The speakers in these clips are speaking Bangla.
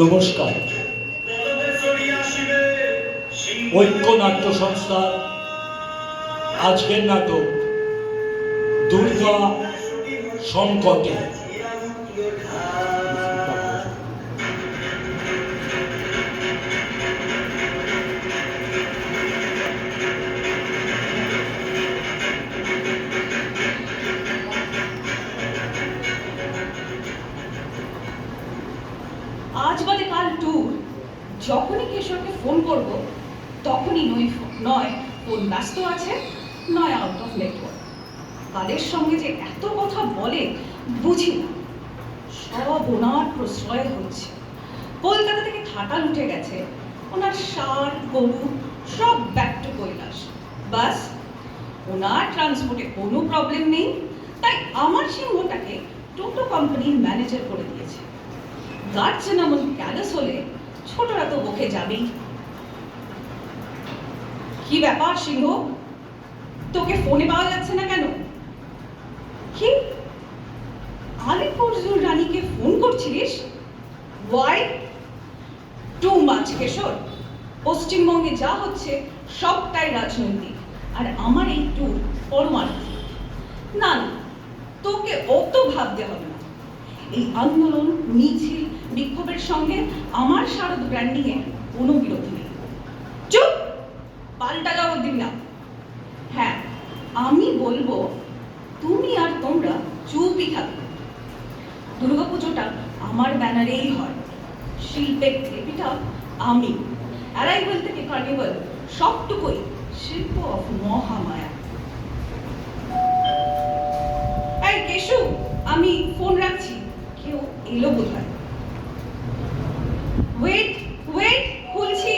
নমস্কার। ঐক্য নাট্য সংস্থার আজকের নাটক দুর্গা সংকটে। আজ বাদে কাল ট্যুর। যখনই কেশবকে ফোন করব তখনই নয় ফোন ব্যস্ত আছে, নয় আউট অফ নেটওয়ার্ক। কাদের সঙ্গে যে এত কথা বলে বুঝি না। সব ওনার প্রশ্রয় হচ্ছে। কলকাতা থেকে খাটাল উঠে গেছে, ওনার ষাঁড় গরু সব ব্যাক টু কৈলাস। বাস ওনার ট্রান্সপোর্টে কোনো প্রবলেম নেই, তাই আমার সিংহটাকে টোটো কোম্পানির ম্যানেজার করে দিয়েছে। গার্জেন এমন ক্যালাস হলে ছোটরা তো বকে যাবেই। কি ব্যাপার সিংহ, তোকে ফোনে পাওয়া যাচ্ছে না কেন? কি আলিপুর রানীকে ফোন করছিলিস? ওয়াই? টু মাচ কেশর। পশ্চিমবঙ্গে যা হচ্ছে সবটাই রাজনৈতিক, আর আমার এই ট্যুর পরমার্থিক। না না, তোকে অত ভাবতে হবে না। এই আন্দোলন, মিছিল, বিক্ষোভের সঙ্গে আমার শারদ ব্র্যান্ডিং এ কোনো বিরোধী নেই। চুপ, পাল্টা জবাব দিবি না। হ্যাঁ, আমি বলবো তুমি আর তোমরা চুপই থাকবে। দুর্গাপুজোটা আমার ব্যানারেই হয়। শিল্পের থেপিটা আমি, অ্যারাইভাল থেকে কার্নিভাল সবটুকুই শিল্প অফ মহামায়া। এই কেশু, আমি ফোন রাখছি, কেউ এলো বোধহয়। ওয়েট ওয়েট, খুলছি।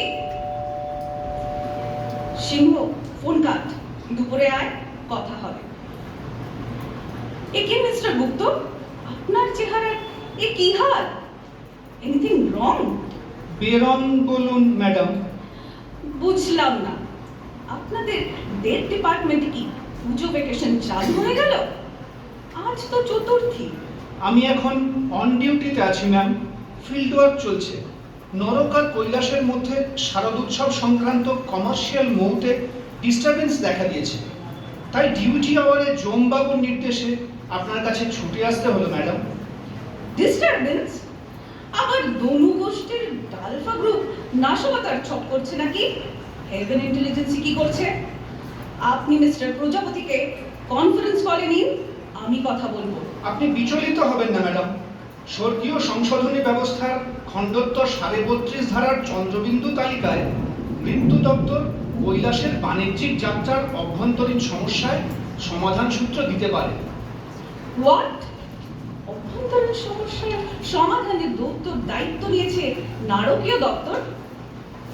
সিংহ ফোন কাট, দুপুরে আয়, কথা হবে। এ কি মিস্টার গুপ্ত, আপনার চেহারার এ কি হাল? Anything wrong? বেরন বলুন ম্যাডাম। বুঝলাম না, আপনাদের ডেট ডিপার্টমেন্টে কি পুজো ভ্যাকেশন চালু হয়ে গেল? আজ তো চতুর্থী। আমি এখন অন ডিউটিতে আছি ম্যাম। ফিল্ড ওয়ার্ক চলছে। নরক আর কৈলাসের মধ্যে শারদ উৎসব সংক্রান্ত কমার্শিয়াল মৌতে ডিস্টারবেন্স দেখা দিয়েছে, তাই ডিউটি আওয়ারে জোমবাবুর নির্দেশে আপনার কাছে ছুটে আসতে হলো ম্যাডাম। ডিস্টারবেন্স? আবার দনু গোষ্ঠীর ডালফা গ্রুপ নাশকতার ছক করছে নাকি? হেভেন ইন্টেলিজেন্সি কি করছে? আপনি মিস্টার প্রজাপতিকে কনফারেন্স কলে নিন, আমি কথা বলবো। আপনি বিচলিত হবেন না ম্যাডাম। স্বর্গীয় সংশোধনী ব্যবস্থার খণ্ডোত্তর 32 ধারার চন্দ্রবিন্দু তালিকায় মৃত্যু দপ্তর কৈলাসের বাণিজ্যিক যাত্রার অভ্যন্তরীণ সমস্যায় সমাধান সূত্র দিতে পারে। হোয়াট? অভ্যন্তরীণ সমস্যার সমাধানের দপ্তর দায়িত্ব নিয়েছে নারকীয় দপ্তর?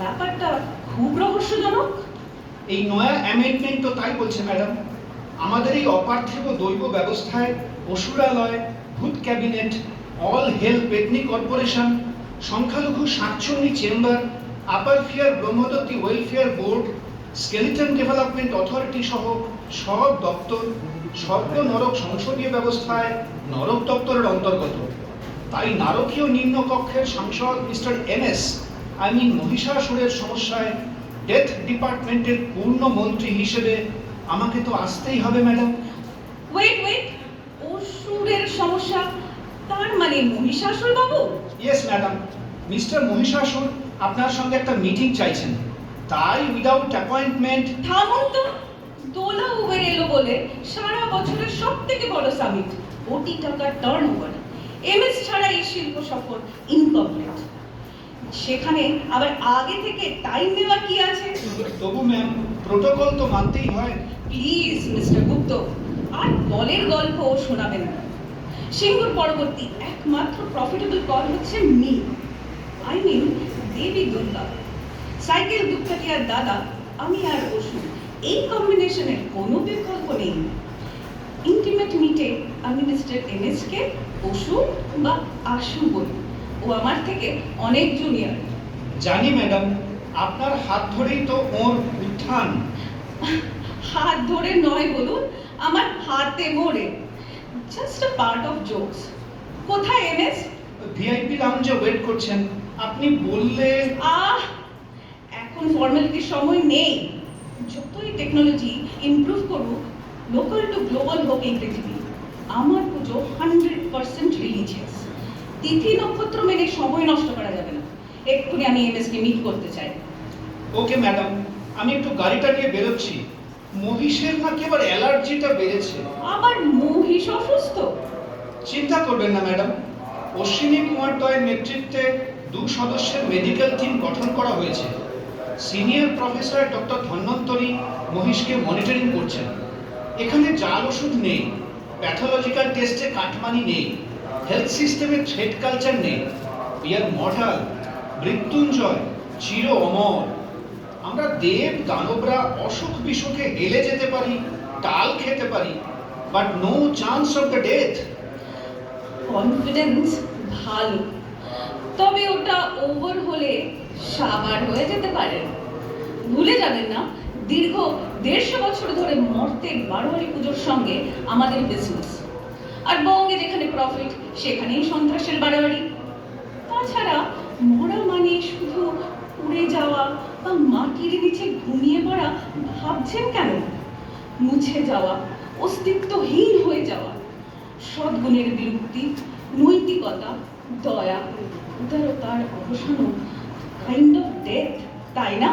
ব্যাপারটা খুব রহস্যজনক। এই নয়া অ্যামেন্ডমেন্ট তো তাই বলছে ম্যাডাম। আমাদের এই অপার্থিব দৈব ব্যবস্থায় অসুরালয়, ভূত ক্যাবিনেট, অল হেল পেটনি কর্পোরেশন, সংখ্যালঘু শাকচুন্নি চেম্বার, আপার ফিয়ার ব্রহ্মদত্তি welfare board, skeleton development authority সহ সব দপ্তর স্বর্গ নরক সংসদীয় ব্যবস্থায় নরক দপ্তরের অন্তর্গত। তাই নারকীয় নিম্নকক্ষের সাংসদ মিস্টার এমএস, মহিষাসুরের সমস্যায় ডেথ ডিপার্টমেন্টের পূর্ণ মন্ত্রী হিসেবে আমাকে তো আসতেই হবে ম্যাডাম। ওয়েট ওয়েট, অসুরের সমস্যা? তার মানে মহিষাসুর বাবু? ইয়েস ম্যাডাম, মিস্টার মহিষাসুর আপনার সঙ্গে একটা মিটিং চাইছেন, তাই উইদাউট অ্যাপয়েন্টমেন্ট। থামুন তো, দোলা উবের এলো বলে সারা বছরের সব থেকে বড় সামিট, কোটি টাকার টার্ন ওভার, এমএস ছাড়া এই শিল্প সফর ইনকমপ্লিট। সেখানে আবার আগে থেকে টাইম নেওয়ার কি আছে? তবু ম্যাম, প্রোটোকল তো মানতেই হয়। প্লিজ মিস্টার গুপ্ত, আর বলের গল্প শোনাবেন না। সিঙ্গুর পরবর্তী একমাত্র প্রফিটেবল কল হচ্ছে দেবী দুর্গা। সাইকেল দুঃখাটিয়ার দাদা, আমি আর অসু, এই কম্বিনেশনের কোনো বিকল্প নেই। ইন্টিমেট মিটে আমি মিস্টার এমএস কে অসু বা আশু বলি, ও আমার থেকে অনেক জুনিয়র। জানি ম্যাডাম, আপনার হাত ধরেই তো ওর উত্থান। হাত ধরে নয় বলুন, আমার হাতে মোড়ে। Just a part of jokes. কোথায় এমএস? ভিআইপি লাউঞ্জে ওয়েট করছেন, আপনি বললে। আহ, এখন ফর্মালিটির সময় নেই। যতই টেকনোলজি ইমপ্রুভ করুক, লোকাল টু গ্লোবাল হোক এই পৃথিবী, আমার পুজো 100% রিলিজিয়াস। তিথি নক্ষত্র মেনে সময় নষ্ট করা যাবে না। এক্ষুনি আমি এমএস কে মিট করতে চাই। ওকে ম্যাডাম, আমি একটু গাড়িটা নিয়ে বেরোচ্ছি। মহিষের নাকি এবার অ্যালার্জিটা বেড়েছে। আবার মহিষ অসুস্থ? চিন্তা করবেন না ম্যাডাম, অশ্বিনী কুমার দয়ের নেতৃত্বে 2 সদস্যের মেডিকেল টিম গঠন করা হয়েছে। সিনিয়র প্রফেসর ডক্টর ধন্বন্তরী মহিষকে মনিটরিং করছেন। এখানে জাল ওষুধ নেই, প্যাথোলজিক্যাল টেস্টে কাটমানি নেই, হেলথ সিস্টেমে থ্রেড কালচার নেই। উই আর মর্টাল, মৃত্যুঞ্জয়, চির অমর। আমরা দেব দানবরা অসুখ বিসুখে হেলে যেতে পারি, টাল খেতে পারি, but no chance of the death. Confidence ভালো, তবে ওটা ওভার হলে সাবার হয়ে যেতে পারে। ভুলে যাবেন না, দীর্ঘ 150 বছর ধরে মর্তের বারোয়ারি পুজোর সঙ্গে আমাদের বিজনেস। আর বঙ্গে যেখানে প্রফিট সেখানেই সন্ত্রাসের বাড়াবাড়ি। তাছাড়া মরা মানে শুধু উড়ে যাওয়া বা মাটির নিচে ঘুমিয়ে পড়া ভাবছেন কেন? মুছে যাওয়া, অস্তিত্বহীন হয়ে যাওয়া, সদ্গুণের বিলুপ্তি, নৈতিকতা, দয়া, উদারতার অবসানও কাইন্ড অফ ডেথ, তাই না?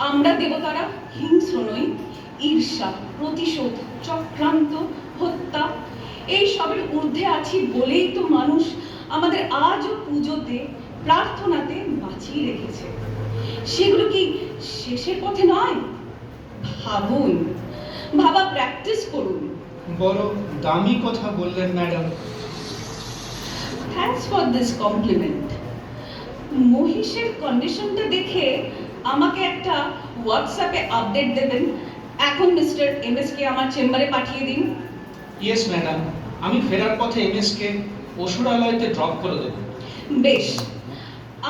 আমরা দেবতারা হিংস্র নই। ঈর্ষা, প্রতিশোধ, চক্রান্ত, হত্যা এই সবের ঊর্ধ্বে আছি বলেই তো মানুষ আমাদের আজও পুজোতে, প্রার্থনাতে বাঁচিয়ে রেখেছে। সেগুলো কি শেষের পথে নয়? ভাবুন, ভাবা প্র্যাকটিস করুন। বড় দামি কথা বললেন madam. Thanks for this compliment. মহিষের কন্ডিশনটা দেখে আমাকে একটা হোয়াটসঅ্যাপে আপডেট দেবেন। এখন মিস্টার এমএস কে আমার চেম্বারে পাঠিয়ে দিন। ইয়েস ম্যাডাম, আমি ফেরার পথে এমএস কে অসুরালয়তে ড্রপ করে দেব। বেশ,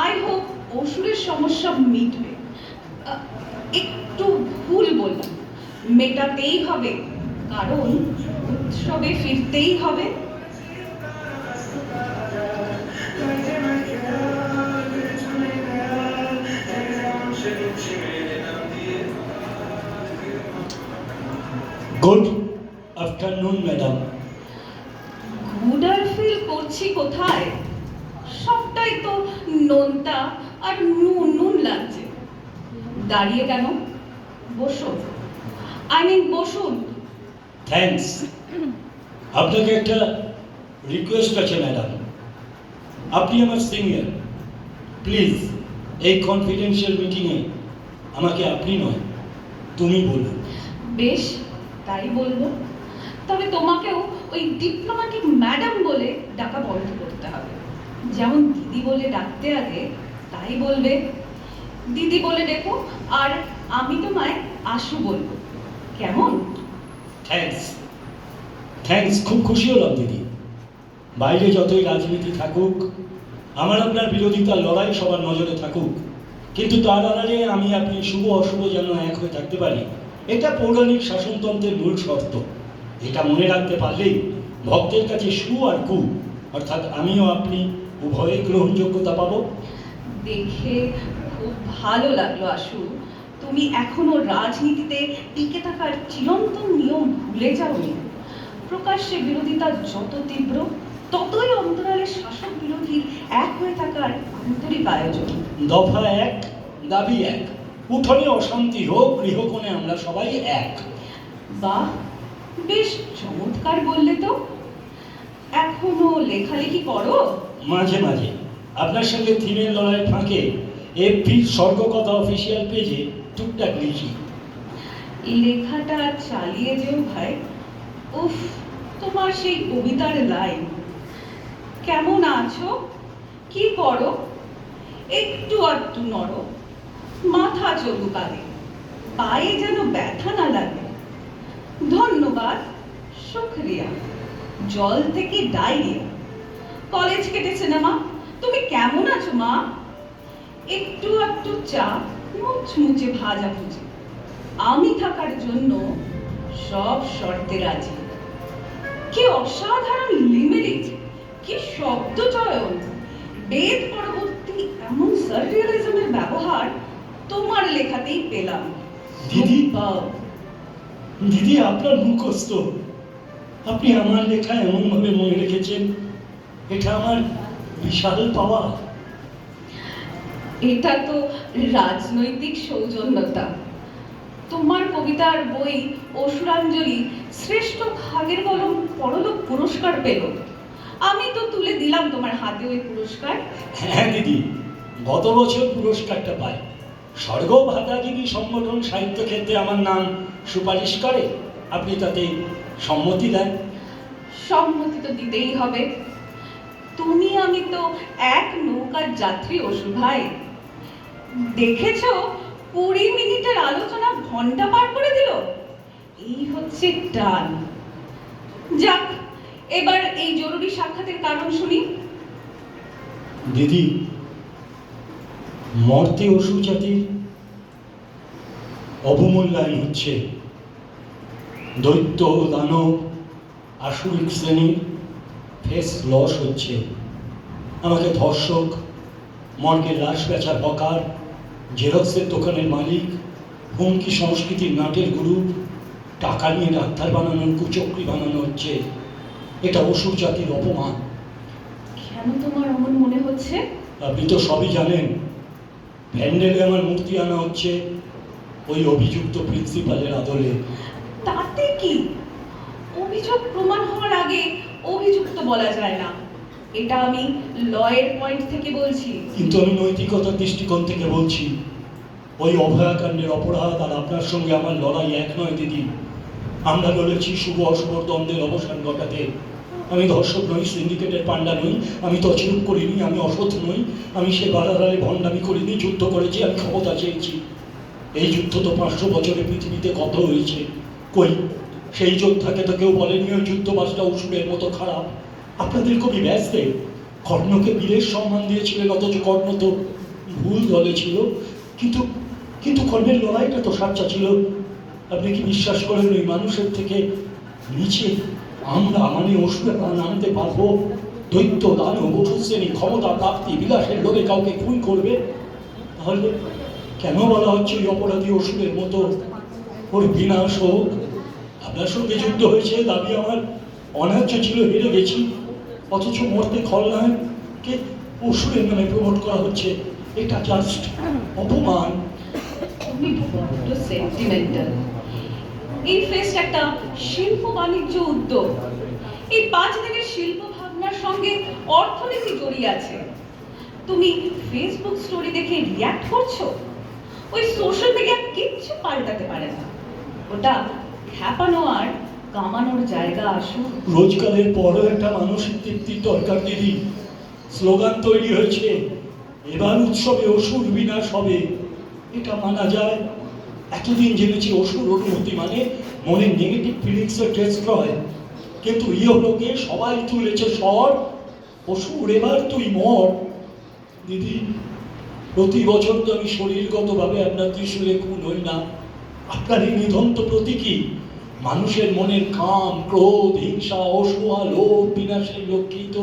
আই হোপ অসুরের সমস্যা মিটবে। একটু ভুল বললাম, মেটাতেই হবে, কারণ উৎসবে ফিরতেই হবে। Good afternoon madam. গুড আর ফিল করছি কোথায়? সবটাই তো নোনতা আর নুন নুন লাগছে। দাঁড়িয়ে কেন? বসুন, বসুন। থ্যাঙ্কস। আপনাকে একটা রিকোয়েস্ট আছে ম্যাডাম। আপনি আমার সিনিয়র, প্লিজ এই কনফিডেন্সিয়াল মিটিংয়ে আমাকে আপনি নয় তুমি বলুন। বেশ, তাই বলবো। তবে তোমাকেও ওই ডিপ্লোম্যাটিক ম্যাডাম বলে ডাকা বন্ধ করতে হবে। যেমন দিদি বলে ডাকতে আগে, তাই বলবে। দিদি বলে ডেকো, আর আমি তোমায় আশু বলবো, কেমন? Thanks, thanks. খুব খুশি হলাম দিদি। বাইরে যতই রাজনীতি থাকুক, আমার আপনার বিরোধিতার লড়াই সবার নজরে থাকুক, কিন্তু তার আড়ালে আমি আপনি শুভ অশুভ যেন এক হয়ে থাকতে পারি, এটা পৌরাণিক শাসনতন্ত্রের মূল শর্ত। এটা মনে রাখতে পারলেই ভক্তের কাছে সু আর কু, অর্থাৎ আমিও আপনি উভয়ে গ্রহণযোগ্যতা পাবো। দেখে খুব ভালো লাগলো আশু, তুমি এখনো রাজনীতিতে টিকে থাকার চিরন্তন নিয়ম ভুলে যাওনি। প্রকাশ্যে বিরোধিতা যত তীব্র, ততই অন্তরালে শাসক বিরোধীর এক হয়ে থাকার আন্তরিক আয়োজন। দফা এক, দাবি এক, উঠোনে অশান্তি হোক, গৃহকোণে আমরা সবাই এক। বাহ, বেশ চমৎকার বললে তো। এখনো লেখালেখি করো? মাঝে মাঝে আপনার সঙ্গে থিমের লড়াই ফাঁকে এফবির স্বর্গকথা অফিসিয়াল পেজে টুকটাক লিখি। লেখাটা চালিয়ে যেও ভাই। উফ, তোমার সেই কবিতার লাইন, কেমন আছো, কি করো, একটু আধটু নড়ো, মাথা চলুক আগে, পায়ে যেন ব্যথা না লাগে, ধন্যবাদ, শুকরিয়া, জল থেকে ডায়রিয়া, কলেজ কেটেছে না মা, তুমি কেমন আছো মা, একটু আধটু চা, মুচমুচে ভাজা ভুজি, আমি থাকার জন্য সব শর্তে রাজি। কি অসাধারণ লিমেরিক, কি শব্দ চয়ন! বেদ পরবর্তী এমন সাররিয়ালিজমের ব্যবহার তোমার লেখাতেই পেলাম। দিদি? বাহ! দিদি, আপনার মুখস্থ, আপনি আমার লেখা এমন ভাবে মনে রেখেছেন, এটা আমার বিশাল পাওয়া। এটা তো রাজনৈতিক সৌজন্যতা। তোমার কবিতার বই অসুরাঞ্জলি শ্রেষ্ঠ ভাগের কলম পরলোক পুরস্কার পেল। আমি তো তুলে দিলাম তোমার হাতে ওই পুরস্কার। হ্যাঁ দিদি, গত বছর পুরস্কারটা পাই। স্বর্গ ভাতাগিরি সংগঠন সাহিত্য ক্ষেত্রে আমার নাম সুপারিশ করে, আপনি তাতে সম্মতি দেন। সম্মতি তো দিতেই হবে। তুমি আমি তো এক নৌকার যাত্রী অসু ভাই। দেখেছো 20 মিনিটের আলোচনা ঘন্টা পার করে দিল। এই হচ্ছে টান। যাক, এবার এই জরুরি সাক্ষাতের কারণ শুনি। দিদি, মর্তে অসু জাতির অবমূল্যায়ন হচ্ছে। দৈত্য দানব আসুরিক শ্রেণীর ফেস লস হচ্ছে। আমাকে ধর্ষক, মর্গের লাশ বেচার হকার, জেরক্সের দোকানের মালিক, হুমকি সংস্কৃতির নাটের গুরু, টাকা নিয়ে ডাক্তার বানানোর কুচক্রি বানানো হচ্ছে। এটা অসুর জাতির অপমান। কেন তোমার অমন মনে হচ্ছে? আপনি তো সবই জানেন। প্যান্ডেলে আমার মূর্তি আনা হচ্ছে ওই অভিযুক্ত প্রিন্সিপালের আদলে। তাতে কি? অভিযোগ প্রমাণ হওয়ার আগে অভিযুক্ত বলা যায় না। এটা আমি লয়ের পয়েন্ট থেকে বলছি। কিন্তু আমি নৈতিকতার দৃষ্টিকোণ থেকে বলছি, ওই অভয়াকাণ্ডের অপরাধ আর আপনার সঙ্গে আমার লড়াই এক নয় দিদি। আমরা লড়েছি শুভ অশুভ দ্বন্দ্বের অবসান ঘটাতে। আমি ধর্ষক নই, সিন্ডিকেটের পান্ডা নই, আমি তছরূপ করিনি, আমি অসৎ নই, আমি সে বাড়ালে ভণ্ডামি করিনি। যুদ্ধ করেছি, আমি ক্ষমতা চেয়েছি। এই যুদ্ধ তো 500 বছরে পৃথিবীতে কত হয়েছে। কই সেই যোদ্ধাকে তো কেউ বলেনি ওই যুদ্ধবাসটা অসুরের মতো খারাপ। আপনাদের কবি ব্যাসদেব কর্ণকে বীরের সম্মান দিয়েছিলেন, অথচ কর্ণ তো ভুল দলে ছিল। কিন্তু কিন্তু কর্ণের লড়াইটা তো সাচ্চা ছিল। আপনি কি বিশ্বাস করেন ওই মানুষের থেকে নিচে আমরা মানে অসুরের প্রাণ আনতে পারবো? দৈত্য দানব অসুর শ্রেণী ক্ষমতা প্রাপ্তি বিলাসের লোভে কাউকে খুন করবে? তাহলে কেন বলা হচ্ছে ওই অপরাধী অসুরের মতো ওর বিনাশ হোক? আপনার সঙ্গে যুদ্ধ হয়েছে, দাবি আমার অন্যায্য ছিল, হেরে গেছি, অথচ মরতে খলনায়ককে অসুরের নামে প্রমোট করা হচ্ছে। এটা জাস্ট অপমান। তুমি বড্ড সেন্টিমেন্টাল। এই ফেস্ট একটা শিল্প বাণিজ্য উদ্যোগ। এই 5 দিনের শিল্প ভাবনার সঙ্গে অর্থনীতি জড়িয়ে আছে। তুমি ফেসবুক স্টোরি দেখে রিয়াক্ট করছো। ওই সোশ্যাল মিডিয়া কিচ্ছু পাল্টাতে পারে না। ওটা খ্যাপানো আর কামানোর জায়গা। আসুন, রোজগারের পরও একটা মানসিক তৃপ্তির দরকার দিদি। স্লোগান তৈরি হয়েছে, এবার উৎসবে অসুর বিনাশ হবে। এটা মানা যায়। এতদিন জেনেছি অসুর অনুমতি মানে মনের নেগেটিভ ফিলিংসের ডেস্ট্রয়। কিন্তু ইহলোকে সবাই তুলেছে স্বর, অসুর এবার তুই মর। দিদি, প্রতি বছর তো আমি শরীরগতভাবে আপনার ত্রিশূলে খুন হই না। আপনার এই নিধন তো প্রতীকী। মানুষের মনের কাম, ক্রোধ, হিংসা, অসূয়া, লোভ, বিনাশের লক্ষ্যেই তো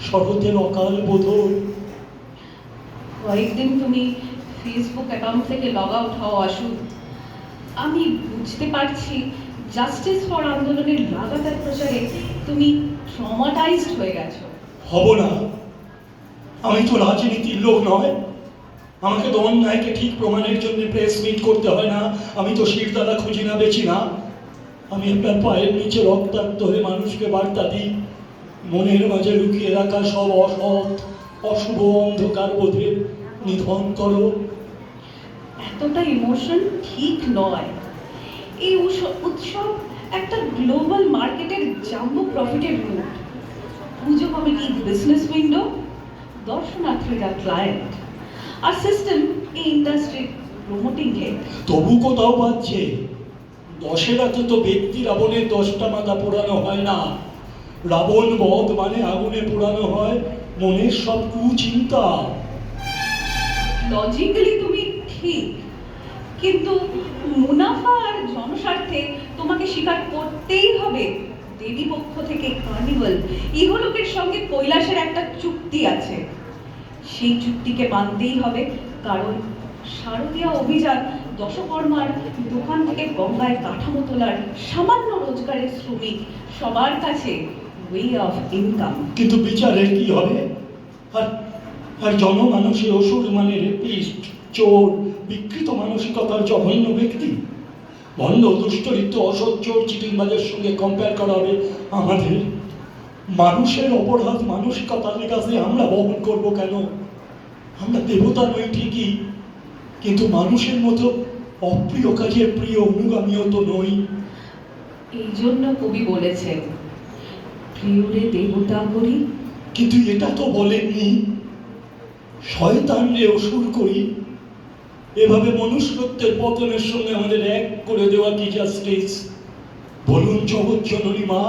শরতের অকাল বোধন। কয়েকদিন তুমি ফেসবুক অ্যাকাউন্ট থেকে লগ আউট হও আসু। আমি বুঝতে পারছি জাস্টিস ফর আন্দোলনের লাগাতার প্রচারে তুমি ট্রমাটাইজড হয়ে গেছো। হব না। আমি তো রাজনীতির লোক নয়। আমাকে তো অন্যায়কে ঠিক প্রমাণের জন্য প্রেস মিট করতে হয় না। আমি তো শিরদাদা খুঁজি না, বেচি না। আমি আপনার পায়ের নিচে রক্তাক্ত হয়ে মানুষকে বার্তা দিই, মনের মাঝে লুকিয়ে রাখা সব অসৎ অশুভ অন্ধকার বোধের নিধন করো। এতটা ইমোশন ঠিক নয়। এই উৎসব একটা গ্লোবাল মার্কেটের জাম্বো প্রফিটের রুট। পুজো কমিটি বিজনেস উইন্ডো, দর্শনার্থীরা ক্লায়েন্ট, আর সিস্টেম এই ইন্ডাস্ট্রি প্রমোটিং হেড। তবু কোথাও পাচ্ছে। দশের রাতে তো ব্যক্তি রাবণের 10টা মাথা পোড়ানো হয় না। রাবণ বধ মানে আগুনে পোড়ানো হয় মনের সব কুচিন্তা। লজিক্যালি তুমি ঠিক, কিন্তু মুনাফা আর জনস্বার্থে তোমাকে স্বীকার করতেই হবে দেবী পক্ষ থেকে কার্নিভাল ইহলোকের সঙ্গে কৈলাসের একটা চুক্তি আছে। সেই চুক্তিকে মানতেই হবে, কারণ শারদীয়া অভিযান দশকর্মার দোকান থেকে গঙ্গায় কাঠামো তোলার সামান্য রোজগারের শ্রমিক সবার কাছে ওয়ে অফ ইনকাম। কিন্তু বিচারের কি হবে? আর আর জনমানসে অসুর মানে রেপিস্ট, চোর, বিকৃত মানসিকতার জঘন্য ব্যক্তি, ভণ্ড, দুশ্চরিত্র, অসৎ, চোর, চিটিংবাজের সঙ্গে কম্পেয়ার করা হবে আমাদের? মানুষের অপরাধ মানসিকতার কাছে আমরা বহন করব কেন? আমরা দেবতা নই ঠিকই, কিন্তু মানুষের মতো অপ্রিয় কাজের প্রিয় অনুগামীও তো নই। এই জন্য কবি বলেছেন, প্রিয়রে দেবতা করি। কিন্তু এটা তো বলেননি শয়তান রে অসুর করি। এভাবে মনুষ্যত্বের পতনের সঙ্গে আমাদের এক করে দেওয়া কি জাস্টিস? বলুন জগৎ জননী মা।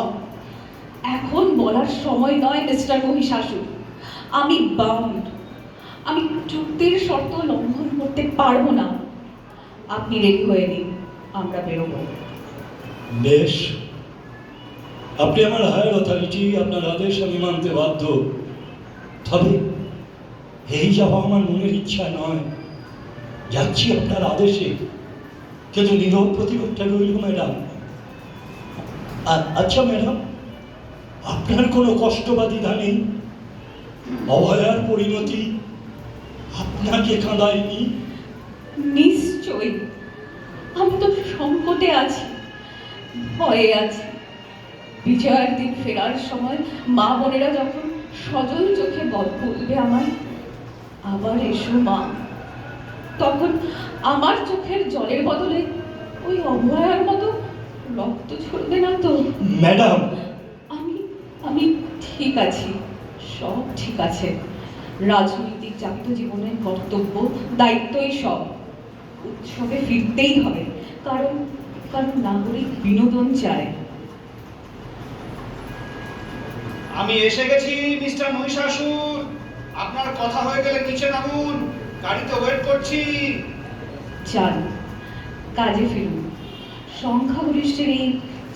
এখন বলার সময় নয় মিস্টার মহিষাসুর। আমি বাউন্ড। আমি চুক্তির শর্ত লঙ্ঘন করতে পারবো না। আপনি রেডি হয়ে নিন, আমরা বেরোবো। বেশ, আপনি আমার হায়ার অথরিটি, আপনার আদেশ আমি মানতে বাধ্য। তবে এই যাওয়া আমার মনের ইচ্ছা নয়, যাচ্ছি আপনার আদেশে। কিন্তু নীরব প্রতিরোধটা রইল ম্যাডাম। আচ্ছা ম্যাডাম, আপনার কোনো কষ্ট বা দ্বিধা নেই? অভয়ার পরিণতি আপনাকে কাঁদায়নি? নিশ্চয়ই। আমি তো সংকটে আছি, ভয়ে আছি। বিজয়ের দিন ফেরার সময় মা বোনেরা যখন সজল চোখে বলবে আমায়, আবার এসো মা, তখন আমার চোখের জলের বদলে ওই অভয়ার মতো রক্ত ঝরবে না তো? ম্যাডাম, আমি আমি ঠিক আছি, সব ঠিক আছে। রাজনৈতিক জাতীয় জীবনের কর্তব্য, দায়িত্বই সব। উৎসবে ফিরতেই হবে, কারণ কারণ নাগরিক বিনোদন চায়। আমি এসে গেছি মিস্টার মহিষাসুর। আপনার কথা হয়ে গেলে নিচে নামুন, গাড়িতে ওয়েট করছি। চান কাজে ফিরুন। সংখ্যাগরিষ্ঠের এই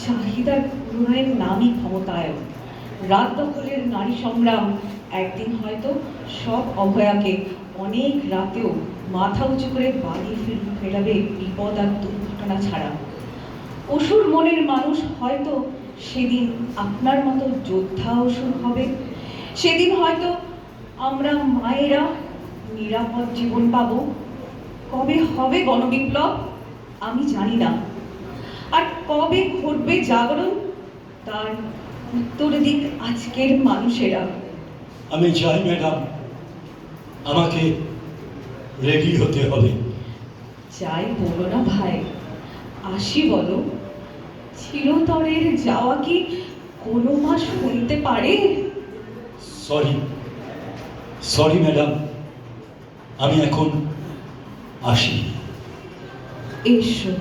চাহিদার পূরণের নামই ক্ষমতায়ন। রাত দখলের নারী সংগ্রাম একদিন হয়তো সব অভয়াকে অনেক রাতেও মাথা উঁচু করে বাড়ি ফেরাবে বিপদ আর দুর্ঘটনা ছাড়া। অসুর মনের মানুষ হয়তো সেদিন আপনার মতো যোদ্ধা অসুর হবে। সেদিন হয়তো আমরা মায়েরা নিরাপদ জীবন পাব। কবে হবে গণবিপ্লব আমি জানি না, আর কবে ঘটবে জাগরণ তার উত্তর দিক আজকের মানুষেরা। আমি চাই ম্যাডাম, আমাকে রেডি হতে হবে। চাই বলো না ভাই, আসি বলো। চিরতরের যাওয়া কি কোনো মাস হইতে পারে? সরি সরি ম্যাডাম, আমি এখন আসি। এসো।